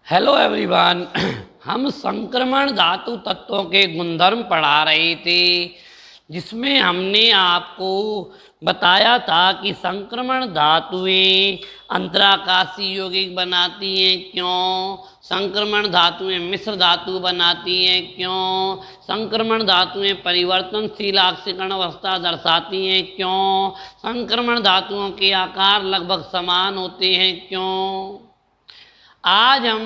Hello everyone. हम संक्रमण धातु तत्वों के गुणधर्म पढ़ा रहे थे, जिसमें हमने आपको बताया था कि संक्रमण धातुएं अंतराकाशी यौगिक बनाती हैं क्यों, संक्रमण धातुएं मिश्र धातु बनाती हैं क्यों, संक्रमण धातुएं परिवर्तनशील ऑक्सीकरण अवस्था दर्शाती हैं क्यों, संक्रमण धातुओं के आकार लगभग समान होते हैं क्यों। आज हम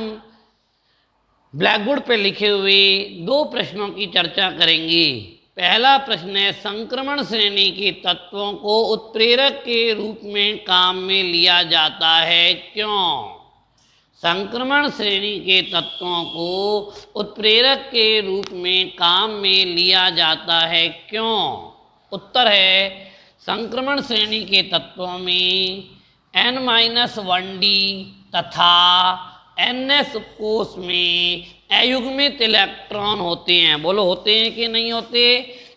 ब्लैक बोर्ड पर लिखे हुए दो प्रश्नों की चर्चा करेंगे। पहला प्रश्न है, संक्रमण श्रेणी के तत्वों को उत्प्रेरक के रूप में काम में लिया जाता है क्यों। संक्रमण श्रेणी के तत्वों को उत्प्रेरक के रूप में काम में लिया जाता है क्यों। उत्तर है, संक्रमण श्रेणी के तत्वों में N-1D तथा NS उपकोष में अयुग्मित इलेक्ट्रॉन होते हैं। बोलो, होते हैं कि नहीं होते।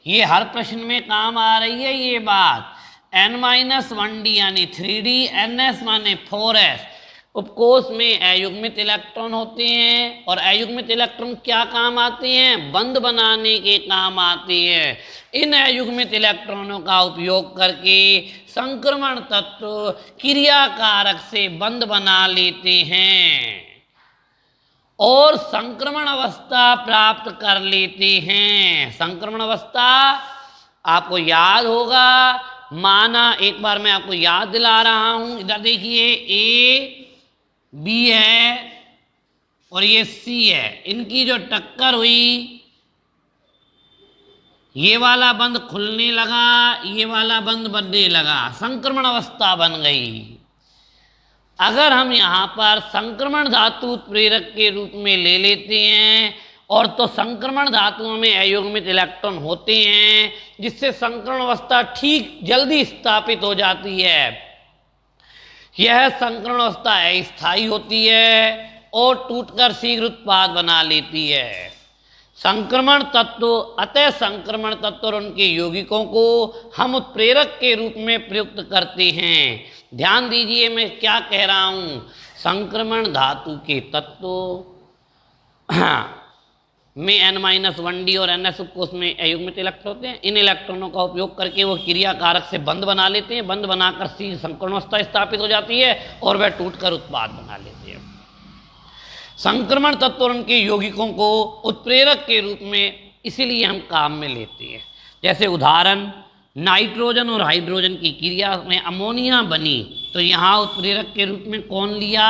ये हर प्रश्न में काम आ रही है ये बात। N-1D यानी 3D, NS माने 4S उपकोष में अयुग्मित इलेक्ट्रॉन होते हैं। और अयुग्मित इलेक्ट्रॉन क्या काम आते हैं, बंध बनाने के काम आते हैं। इन अयुग्मित इलेक्ट्रॉनों का उपयोग करके संक्रमण तत्व क्रियाकारक से बंध बना लेते हैं और संक्रमण अवस्था प्राप्त कर लेते हैं। संक्रमण अवस्था आपको याद होगा, माना एक बार मैं आपको याद दिला रहा हूं। इधर देखिए, ए बी है और ये सी है, इनकी जो टक्कर हुई, ये वाला बंध खुलने लगा, ये वाला बंध बनने लगा, संक्रमण अवस्था बन गई। अगर हम यहाँ पर संक्रमण धातु उत्प्रेरक के रूप में ले लेते हैं और तो संक्रमण धातुओं में अयुग्मित इलेक्ट्रॉन होते हैं, जिससे संक्रमण अवस्था ठीक जल्दी स्थापित हो जाती है। यह संक्रमण अवस्था अस्थायी होती है और टूटकर शीघ्र उत्पाद बना लेती है। संक्रमण तत्व, अतः संक्रमण तत्व और उनके यौगिकों को हम उत्प्रेरक के रूप में प्रयुक्त करते हैं। ध्यान दीजिए मैं क्या कह रहा हूं। संक्रमण धातु के तत्व में N-1D और NS उपकोष में अयुग्मित इलेक्ट्रॉन होते हैं। इन इलेक्ट्रॉनों का उपयोग करके वो क्रियाकारक से बंध बना लेते हैं। बंध बनाकर शीघ्र संक्रमण अवस्था स्थापित हो जाती है और वह टूटकर उत्पाद बना लेते हैं। संक्रमण तत्व और उनके यौगिकों को उत्प्रेरक के रूप में इसीलिए हम काम में लेते हैं। जैसे उदाहरण, नाइट्रोजन और हाइड्रोजन की क्रिया में अमोनिया बनी, तो यहाँ उत्प्रेरक के रूप में कौन लिया,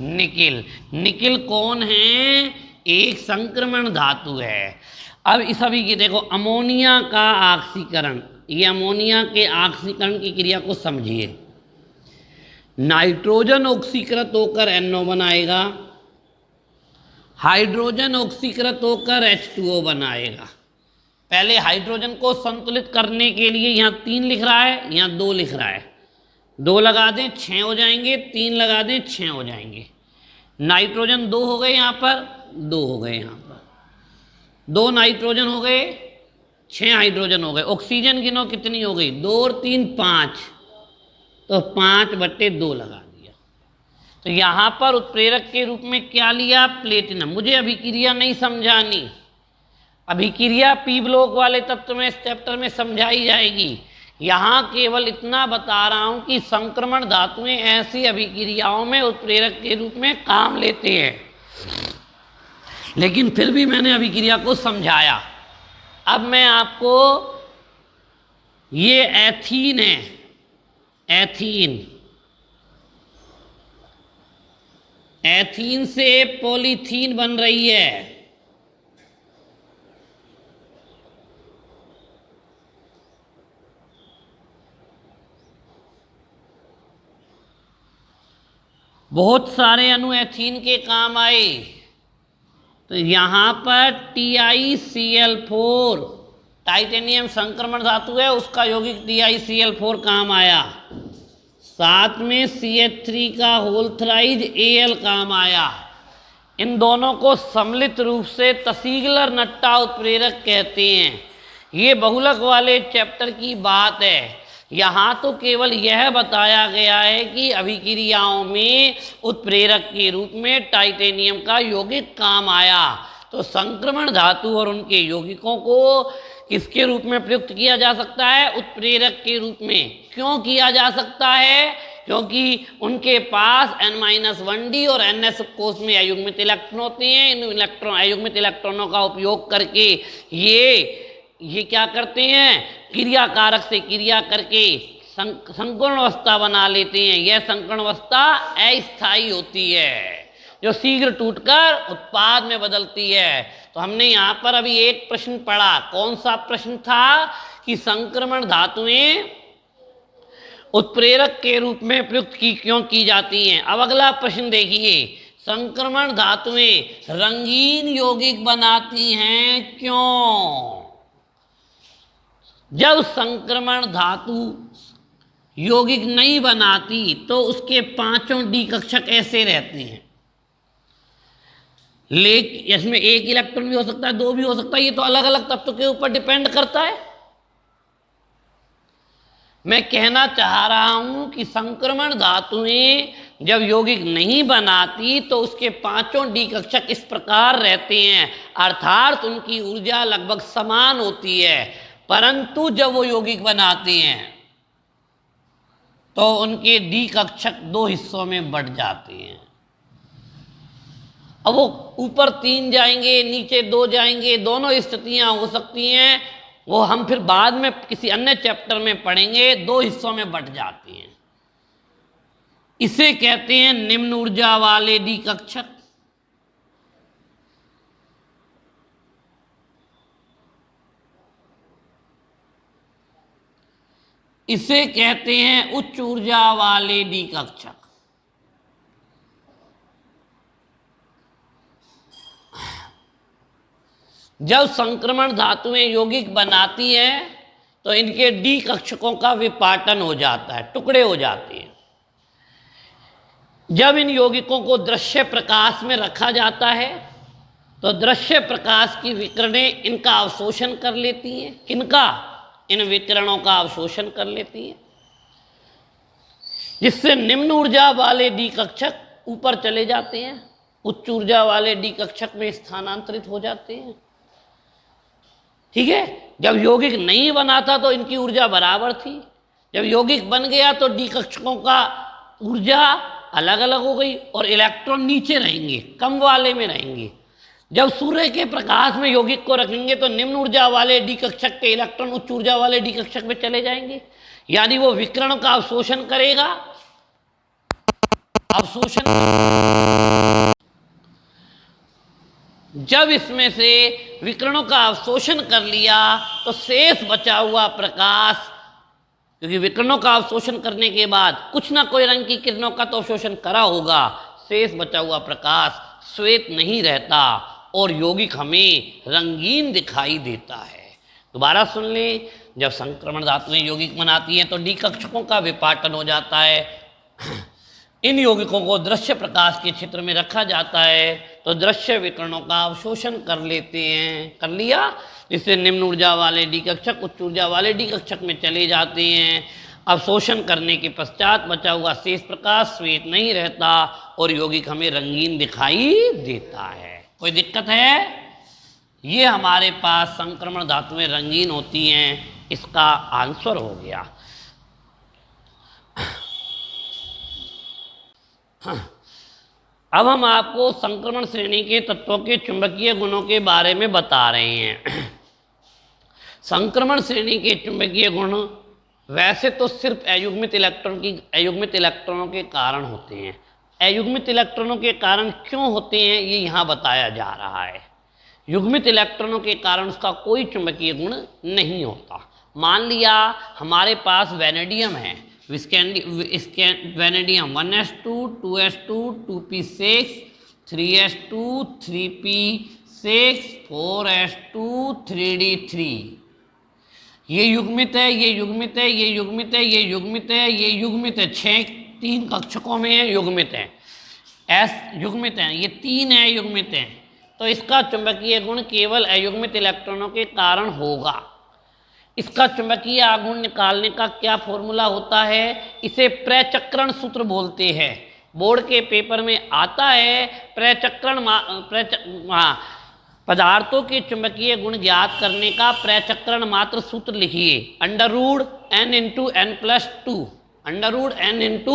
निकिल। निकिल कौन है, एक संक्रमण धातु है। अब इस अभी की देखो, अमोनिया का ऑक्सीकरण, ये अमोनिया के ऑक्सीकरण की क्रिया को समझिए। नाइट्रोजन ऑक्सीकृत होकर NO बनाएगा, हाइड्रोजन ऑक्सीकृत होकर H2O बनाएगा। पहले हाइड्रोजन को संतुलित करने के लिए यहाँ 3 लिख रहा है, यहाँ 2 लिख रहा है। 2 लगा दें 6 हो जाएंगे, 3 लगा दें 6 हो जाएंगे। नाइट्रोजन 2 हो गए, यहाँ पर 2 हो गए, यहाँ पर 2 नाइट्रोजन हो गए, 6 हाइड्रोजन हो गए। ऑक्सीजन गिनो कितनी हो गई, 2 और 3 5, तो 5/2 लगा दिया। तो यहाँ पर उत्प्रेरक के रूप में क्या लिया, प्लेटिनम। मुझे अभिक्रिया नहीं समझानी, अभिक्रिया पी ब्लॉक वाले तत्व में इस चैप्टर में समझाई जाएगी। यहाँ केवल इतना बता रहा हूँ कि संक्रमण धातुएं ऐसी अभिक्रियाओं में उत्प्रेरक के रूप में काम लेते हैं, लेकिन फिर भी मैंने अभिक्रिया को समझाया। अब मैं आपको, ये एथीन है, एथीन, एथीन से पॉलीथीन बन रही है। बहुत सारे अणु एथीन के काम आए, तो यहाँ पर TiCl4 टाइटेनियम संक्रमण धातु है, उसका यौगिक TiCl4 काम आया। साथ में CH3 का होल थ्राइज Al काम आया। इन दोनों को सम्मिलित रूप से तसिगलर नट्टा उत्प्रेरक कहते हैं। ये बहुलक वाले चैप्टर की बात है। यहाँ तो केवल यह बताया गया है कि अभिक्रियाओं में उत्प्रेरक के रूप में टाइटेनियम का यौगिक काम आया। तो संक्रमण धातु और उनके यौगिकों को किसके रूप में प्रयुक्त किया जा सकता है? उत्प्रेरक के रूप में। क्यों किया जा सकता है? क्योंकि उनके पास N-1d और Ns कोष में अयुग्मित इलेक्ट्रॉन होते हैं। इन अयुग्मित इलेक्ट्रॉनों का उपयोग करके ये क्या करते हैं? क्रिया कारक से क्रिया करके संकर्ण अवस्था बना लेते हैं। यह संकर्ण अवस्था अस्थायी होती है जो शीघ्र टूटकर उत्पाद में बदलती है। तो हमने यहाँ पर अभी एक प्रश्न पढ़ा। कौन सा प्रश्न था? कि संक्रमण धातुएं उत्प्रेरक के रूप में प्रयुक्त क्यों की जाती हैं। अब अगला प्रश्न देखिए, संक्रमण धातुएं रंगीन यौगिक बनाती हैं क्यों? जब संक्रमण धातु यौगिक नहीं बनाती तो उसके पांचों डी कक्षक ऐसे रहते हैं। लेकिन इसमें एक इलेक्ट्रॉन भी हो सकता है, दो भी हो सकता है, ये तो अलग अलग तत्व के ऊपर डिपेंड करता है। मैं कहना चाह रहा हूं कि संक्रमण धातुएं जब यौगिक नहीं बनाती तो उसके पांचों डी कक्षक इस प्रकार रहते हैं, अर्थात उनकी ऊर्जा लगभग समान होती है। परंतु जब वो यौगिक बनाते हैं तो उनके डी कक्षक दो हिस्सों में बढ़ जाते हैं। अब वो ऊपर 3 जाएंगे, नीचे 2 जाएंगे, दोनों स्थितियां हो सकती हैं। वो हम फिर बाद में किसी अन्य चैप्टर में पढ़ेंगे। 2 हिस्सों में बट जाती हैं। इसे कहते हैं निम्न ऊर्जा वाले डी कक्षक। इसे कहते हैं उच्च ऊर्जा वाले डी कक्षक। जब संक्रमण धातुएं यौगिक बनाती हैं तो इनके डी कक्षकों का विपाटन हो जाता है, टुकड़े हो जाते हैं। जब इन यौगिकों को दृश्य प्रकाश में रखा जाता है तो दृश्य प्रकाश की विकिरणें इनका अवशोषण कर लेती हैं। किनका? इन विकिरणों का अवशोषण कर लेती हैं, जिससे निम्न ऊर्जा वाले डी कक्षक ऊपर चले जाते हैं, उच्च ऊर्जा वाले डी कक्षक में स्थानांतरित हो जाते हैं। ठीक है। जब यौगिक नहीं बना था तो इनकी ऊर्जा बराबर थी। जब यौगिक बन गया तो डी कक्षकों का ऊर्जा अलग अलग हो गई और इलेक्ट्रॉन नीचे रहेंगे, कम वाले में रहेंगे। जब सूर्य के प्रकाश में यौगिक को रखेंगे तो निम्न ऊर्जा वाले डी कक्षक के इलेक्ट्रॉन उच्च ऊर्जा वाले डी कक्षक में चले जाएंगे, यानी वो विकिरण का अवशोषण करेगा। अवशोषण जब इसमें से विकिरणों का अवशोषण कर लिया तो शेष बचा हुआ प्रकाश, क्योंकि विकिरणों का अवशोषण करने के बाद कुछ ना कोई रंग की किरणों का तो अवशोषण करा होगा, शेष बचा हुआ प्रकाश श्वेत नहीं रहता और यौगिक हमें रंगीन दिखाई देता है। दोबारा सुन लें, जब संक्रमण धातुएं यौगिक बनाती हैं तो डी कक्षकों का विपाटन हो जाता है। इन यौगिकों को दृश्य प्रकाश के क्षेत्र में रखा जाता है तो दृश्य विकिरणों का अवशोषण कर लेते हैं, कर लिया, जिससे निम्न ऊर्जा वाले डी कक्षक उच्च ऊर्जा वाले डी कक्षक में चले जाते हैं। अवशोषण करने के पश्चात बचा हुआ शेष प्रकाश श्वेत नहीं रहता और यौगिक हमें रंगीन दिखाई देता है। कोई दिक्कत है? ये हमारे पास संक्रमण धातुएं रंगीन होती हैं, इसका आंसर हो गया। अब हम आपको संक्रमण श्रेणी के तत्वों के चुंबकीय गुणों के बारे में बता रहे हैं। संक्रमण श्रेणी के चुंबकीय गुण वैसे तो सिर्फ अयुग्मित इलेक्ट्रॉनों के कारण होते हैं। अयुग्मित इलेक्ट्रॉनों के कारण क्यों होते हैं ये यहाँ बताया जा रहा है। युग्मित इलेक्ट्रॉनों के कारण उसका कोई चुंबकीय गुण नहीं होता। मान लिया हमारे पास वैनेडियम है, vanadium 1s2 2s2 2p6 3s2 3p6 4s2 3d3। ये युग्मित है, ये युग्मित है, ये युग्मित है, ये युग्मित है, ये युग्मित है। 3 कक्षकों में है, युग्मित है। एस युग्मित है, ये 3 है युग्मित है। तो इसका चुंबकीय गुण केवल अयुग्मित इलेक्ट्रॉनों के कारण होगा। इसका चुंबकीय आघूर्ण निकालने का क्या फॉर्मूला होता है? इसे प्रचक्रण सूत्र बोलते हैं। बोर्ड के पेपर में आता है पदार्थों के चुंबकीय गुण ज्ञात करने का प्रचक्रण मात्र सूत्र लिखिए, √n × n+2, √n ×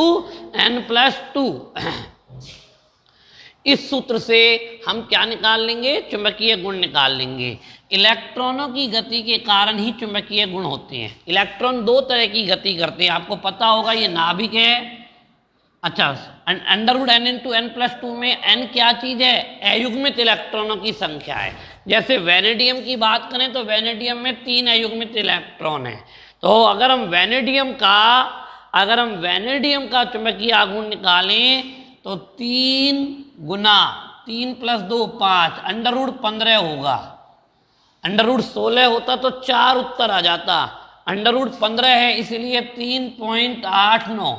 n+2। इस सूत्र से हम क्या निकाल लेंगे? चुंबकीय गुण निकाल लेंगे। इलेक्ट्रॉनों की गति के कारण ही चुंबकीय गुण होते हैं। इलेक्ट्रॉन दो तरह की गति करते हैं, आपको पता होगा, ये नाभिक है। अच्छा, √n × n+2 में n क्या चीज़ है? अयुग्मित इलेक्ट्रॉनों की संख्या है। जैसे वैनेडियम की बात करें तो वैनेडियम में 3 अयुग्मित इलेक्ट्रॉन है। तो अगर हम वैनेडियम का चुंबकीय आघूर्ण निकालें तो 3 × 3 + 2 5, √15 होगा। √16 होता तो 4 उत्तर आ जाता, √15 है इसलिए 3.89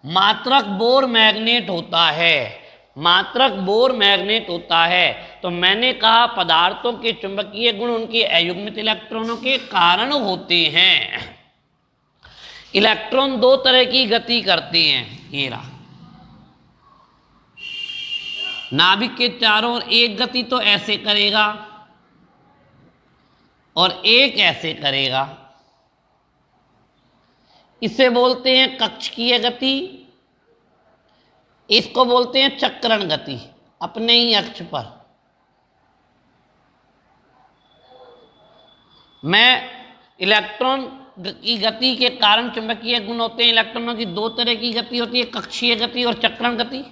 मात्रक बोर मैग्नेट होता है, मात्रक बोर मैग्नेट होता है। तो मैंने कहा पदार्थों के चुंबकीय गुण उनके अयुग्मित इलेक्ट्रॉनों के कारण होते हैं। इलेक्ट्रॉन दो तरह की गति करते हैं, ये रहा। नाभिक के चारों ओर एक गति तो ऐसे करेगा और एक ऐसे करेगा, इसे बोलते हैं कक्षीय गति, इसको बोलते हैं चक्रण गति। अपने ही अक्ष पर इलेक्ट्रॉन की गति के कारण चुंबकीय गुण होते हैं। इलेक्ट्रॉनों की दो तरह की गति होती है, कक्षीय गति और चक्रण गति।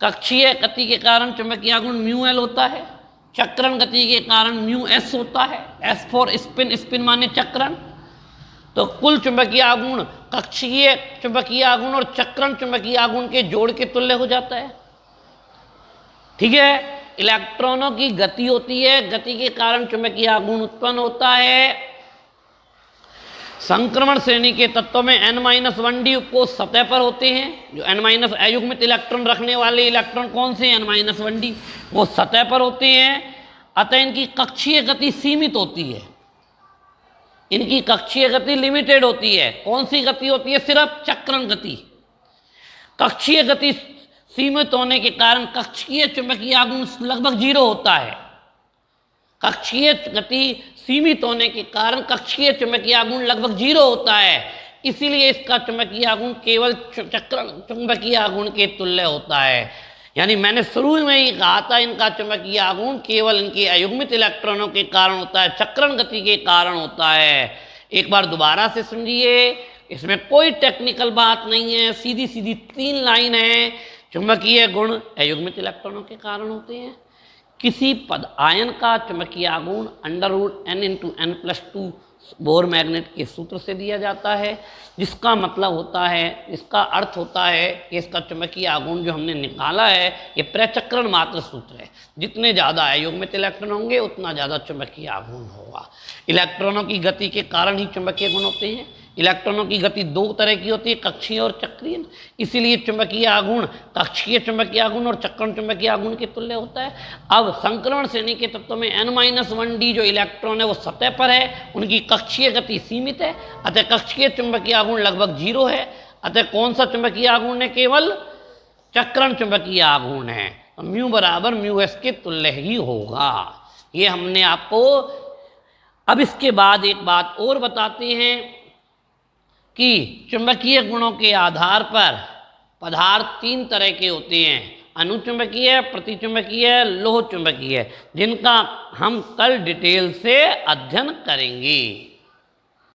कक्षीय गति के कारण चुंबकीय गुण μL होता है, चक्रण गति के कारण μS होता है। S फॉर स्पिन, स्पिन माने चक्रण। तो कुल चुंबकीय आघूर्ण कक्षीय चुंबकीय आघूर्ण और चक्रण चुंबकीय आघूर्ण के जोड़ के तुल्य हो जाता है। ठीक है, इलेक्ट्रॉनों की गति होती है, गति के कारण चुंबकीय आघूर्ण उत्पन्न होता है। संक्रमण श्रेणी के तत्वों में n-1d उपकोष सतह पर होते हैं। जो n- अयुग्मित इलेक्ट्रॉन रखने वाले इलेक्ट्रॉन कौन से हैं? n-1d, वो सतह पर होते हैं। अतः इनकी कक्षीय गति सीमित होती है, इनकी कक्षीय गति लिमिटेड होती है। कौन सी गति होती है? सिर्फ चक्रण गति। कक्षीय गति सीमित होने के कारण कक्षीय चुंबकीय आघूर्ण लगभग 0 होता है। कक्षीय गति सीमित होने के कारण कक्षीय चुंबकीय आघूर्ण लगभग 0 होता है, इसीलिए इसका चुंबकीय आघूर्ण केवल चक्रण चुंबकीय आघूर्ण के तुल्य होता है। यानी मैंने शुरू में ही कहा था, इनका चुंबकीय आघूर्ण केवल इनके अयुग्मित इलेक्ट्रॉनों के कारण होता है, चक्रण गति के कारण होता है। एक बार दोबारा से सुनिए, इसमें कोई टेक्निकल बात नहीं है, सीधी सीधी 3 लाइन है। चुंबकीय गुण अयुग्मित इलेक्ट्रॉनों के कारण होते हैं। किसी पद आयन का चुंबकीय आघूर्ण √n × n+2 बोर मैग्नेट के सूत्र से दिया जाता है, जिसका मतलब होता है, इसका अर्थ होता है कि इसका चुंबकीय आघूर्ण जो हमने निकाला है ये प्रचक्रण मात्र सूत्र है। जितने ज़्यादा अयुग्मित इलेक्ट्रॉन होंगे उतना ज़्यादा चुंबकीय आघूर्ण होगा। इलेक्ट्रॉनों की गति के कारण ही चुंबकीय गुण होते हैं। इलेक्ट्रॉनों की गति 2 तरह की होती है, कक्षीय और चक्रीय। इसीलिए चुंबकीय आघूर्ण कक्षीय चुंबकीय आघूर्ण और चक्रण चुंबकीय आघूर्ण के तुल्य होता है। अब संक्रमण श्रेणी के तत्वों में n-1d जो इलेक्ट्रॉन है वो सतह पर है, उनकी कक्षीय गति सीमित है, अतः कक्षीय चुंबकीय आघूर्ण लगभग 0 है। अतः कौन सा चुंबकीय आघूर्ण है? केवल चक्रण चुंबकीय आघूर्ण है। तो μ = μS के तुल्य ही होगा। ये हमने आपको। अब इसके बाद एक बात और बताते हैं कि चुंबकीय गुणों के आधार पर पदार्थ 3 तरह के होते हैं, अनुचुंबकीय, प्रतिचुंबकीय, लोह चुंबकीय, जिनका हम कल डिटेल से अध्ययन करेंगे।